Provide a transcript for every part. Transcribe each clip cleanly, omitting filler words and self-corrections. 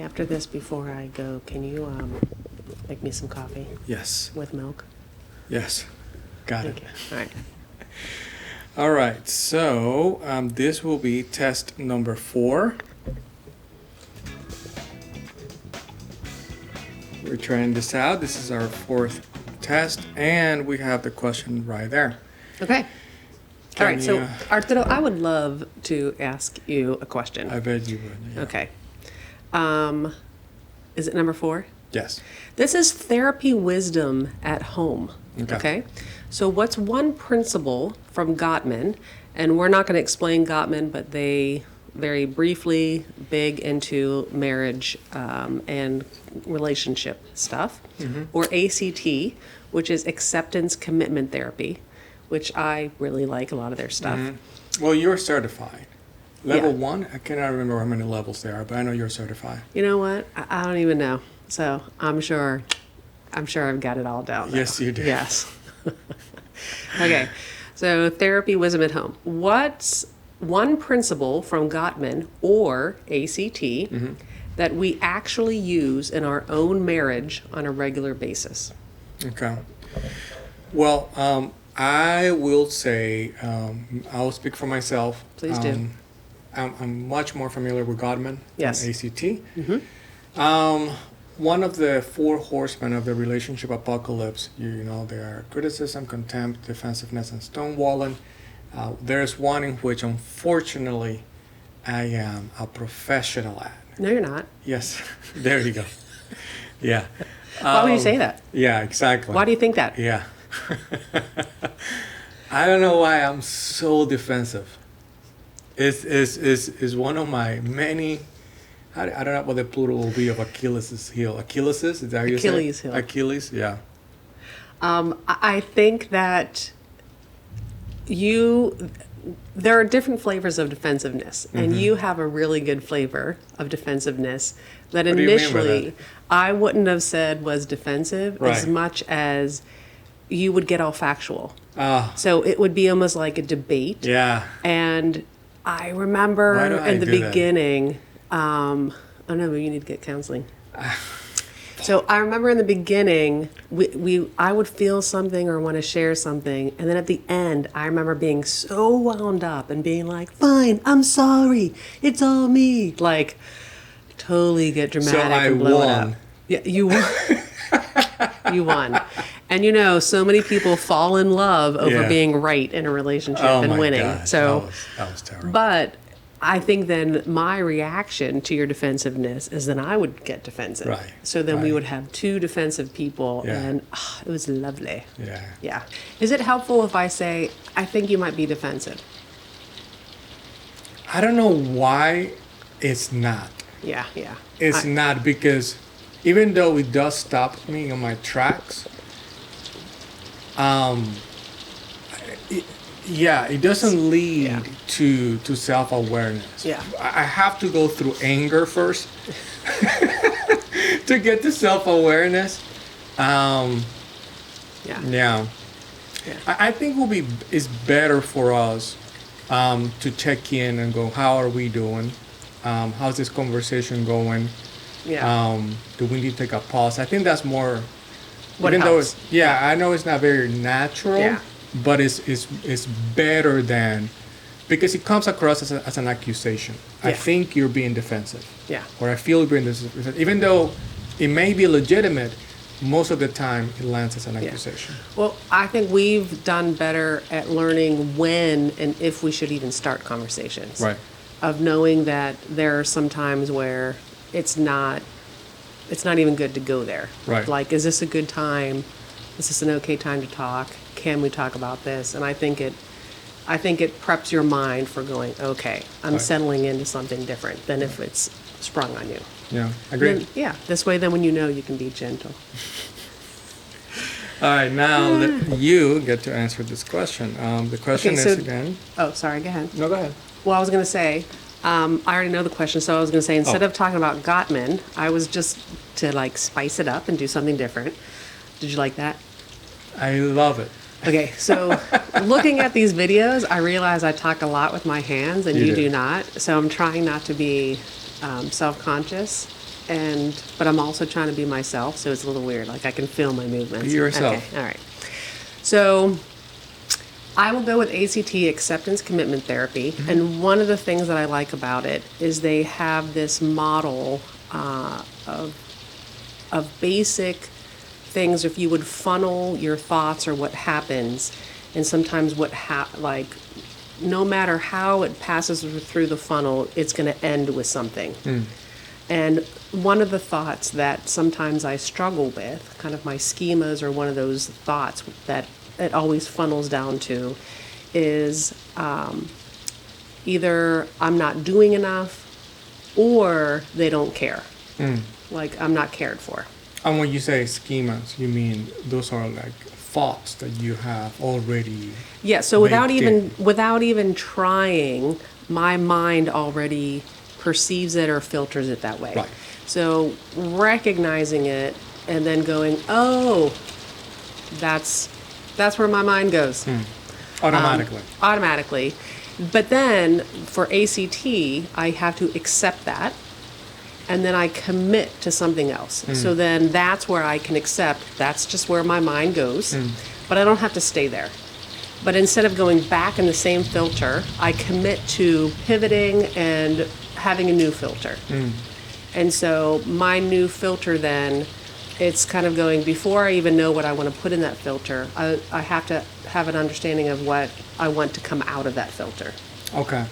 After this, before I go, can you make me some coffee Yes. with milk? Yes. Got it. Thank you. All right. All right. So this will be test number 4. We're trying this out. This is our 4th test, and we have the question right there. Okay. Can All right. So, you- Arturo, I would love to ask you a question. I bet you would. Yeah. Okay. Is it number 4? Yes. This is therapy wisdom at home. Okay. So what's one principle from Gottman, and we're not going to explain Gottman, but they very briefly big into marriage and relationship stuff, or ACT, which is acceptance commitment therapy, which I really like a lot of their stuff. Well, you're certified. Level Yeah. 1, I cannot remember how many levels there are, but I know you're certified. You know what? I don't even know. So I'm sure I've got it all down now. Yes, you do. Yes. Okay. So therapy wisdom at home. What's one principle from Gottman or ACT that we actually use in our own marriage on a regular basis? Okay. Well, I will say, I'll speak for myself. Please do. I'm much more familiar with Gottman Yes. than ACT. One of the 4 horsemen of the relationship apocalypse, you know, they are criticism, contempt, defensiveness, and stonewalling. There's one in which, unfortunately, I am a professional at. No, you're not. Yes, there you go. Yeah. Why would you say that? Yeah, exactly. Why do you think that? Yeah. I don't know why I'm so defensive. It's one of my many, I don't know what the plural will be of Achilles' heel. Achilles, is that how you say it? Achilles heel. Achilles, yeah. I think that there are different flavors of defensiveness, and you have a really good flavor of defensiveness that What do you mean by initially that? I wouldn't have said was defensive as Right. much as you would get all factual. Ah, So it would be almost like a debate. yeah. And I remember Why do I in the do that? beginning, oh no, you need to get counseling. So I remember in the beginning, I would feel something or want to share something, and then at the end, I remember being so wound up and being like, "Fine, I'm sorry, it's all me." Like, totally get dramatic I and blow it won. up. Yeah, you won. You won. And you know, so many people fall in love over Yeah. being right in a relationship Oh and my winning. God. So, that was terrible. but I think then my reaction to your defensiveness is then I would get defensive. Right, So then we right. would have 2 defensive people, Yeah. and it was lovely. Yeah. Yeah. Is it helpful if I say, I think you might be defensive? I don't know why it's not. Yeah, yeah. It's not, because even though it does stop me on my tracks, it doesn't lead Yeah. to self-awareness. Yeah. I have to go through anger first to get to self-awareness. Yeah. Yeah. Yeah. I think it's better for us to check in and go, how are we doing? How's this conversation going? Yeah. Do we need to take a pause? I think that's more. What even though helps. I know it's not very natural, Yeah. but it's better than, because it comes across as an accusation. I Yeah. think you're being defensive, Yeah. or I feel you're being defensive, even though it may be legitimate. Most of the time, it lands as an accusation. Well, I think we've done better at learning when and if we should even start conversations. Right. Of knowing that there are some times where it's not even good to go there. Right. Like, is this a good time? Is this an okay time to talk? Can we talk about this? And I think it preps your mind for going, okay, I'm Right. settling into something different than if it's sprung on you. Yeah, agreed. Then, yeah, this way then when you know, you can be gentle. All right, now you get to answer this question. The question Okay, is so- again. Oh, sorry, go ahead. No, go ahead. Well, I was going to say, I already know the question, so I was going to say, instead Oh. of talking about Gottman, I was just to like spice it up and do something different. Did you like that? I love it. Okay, so looking at these videos, I realize I talk a lot with my hands and You you do. do not. So I'm trying not to be self-conscious but I'm also trying to be myself, so it's a little weird. Like I can feel my movements. Be yourself. Okay, all right. So I will go with ACT, acceptance commitment therapy. Mm-hmm. And one of the things that I like about it is they have this model of basic things. If you would funnel your thoughts or what happens, and sometimes like no matter how it passes through the funnel, it's going to end with something. And one of the thoughts that sometimes I struggle with, kind of my schemas, or one of those thoughts that it always funnels down to, is either I'm not doing enough or they don't care. Like I'm not cared for. And when you say schemas, you mean those are like thoughts that you have already. Yeah, so without baked even trying, my mind already perceives it or filters it that way. Right. So recognizing it and then going, oh, that's where my mind goes. Automatically. Automatically. But then for ACT, I have to accept that, and then I commit to something else. So then that's where I can accept that's just where my mind goes, but I don't have to stay there. But instead of going back in the same filter, I commit to pivoting and having a new filter. And so my new filter then, it's kind of going, before I even know what I want to put in that filter, I have to have an understanding of what I want to come out of that filter. Okay.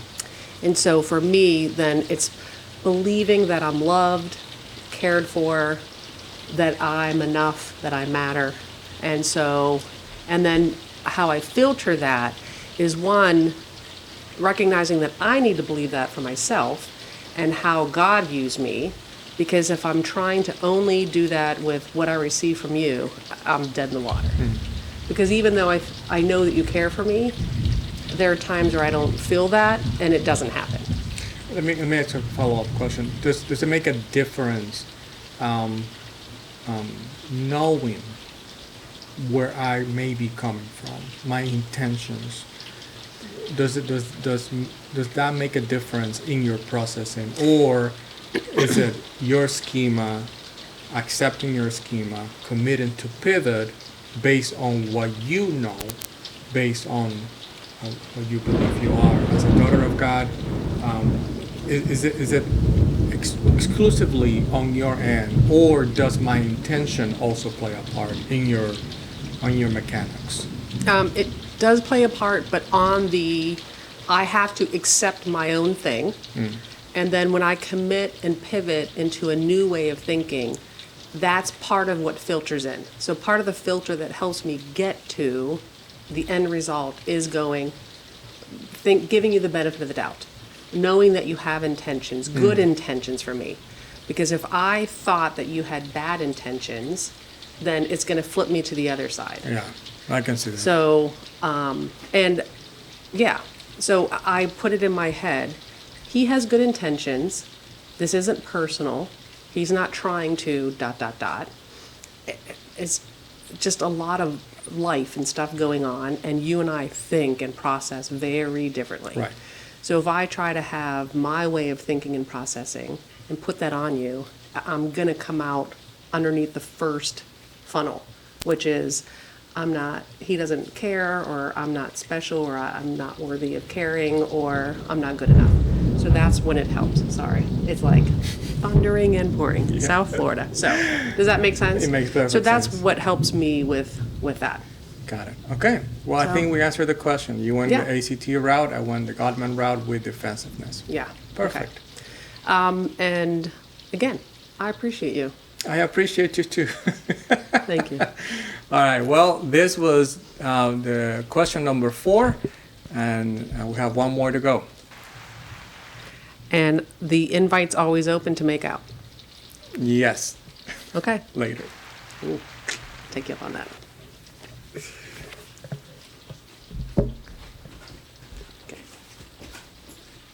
And so for me, then it's believing that I'm loved, cared for, that I'm enough, that I matter. And then how I filter that is, one, recognizing that I need to believe that for myself and how God views me. Because if I'm trying to only do that with what I receive from you, I'm dead in the water. Because even though I know that you care for me, there are times where I don't feel that, and it doesn't happen. Let me ask a follow-up question. Does it make a difference knowing where I may be coming from, my intentions? Does that make a difference in your processing, or is it your schema, accepting your schema, committing to pivot based on what you know, based on what you believe you are as a daughter of God? Is it exclusively on your end, or does my intention also play a part in your mechanics? It does play a part, but I have to accept my own thing. And then when I commit and pivot into a new way of thinking, that's part of what filters in. So part of the filter that helps me get to the end result is giving you the benefit of the doubt, knowing that you have intentions, good intentions for me. Because if I thought that you had bad intentions, then it's going to flip me to the other side. Yeah, I can see that. So, so I put it in my head. He has good intentions. This isn't personal. He's not trying to ... It's just a lot of life and stuff going on, and you and I think and process very differently. Right. So if I try to have my way of thinking and processing and put that on you, I'm going to come out underneath the first funnel, which is he doesn't care, or I'm not special, or I'm not worthy of caring, or I'm not good enough. So that's when it helps. Sorry. It's like thundering and pouring. Yeah. South Florida. So does that make sense? It makes perfect sense. So that's what helps me with that. Got it. Okay. Well, I think we answered the question. You went the ACT route. I went the Gottman route with defensiveness. Yeah. Perfect. Okay. And again, I appreciate you. I appreciate you too. Thank you. All right. Well, this was the question number 4, and we have one more to go. And the invite's always open to make out. Yes. Okay. Later. Ooh, take you up on that.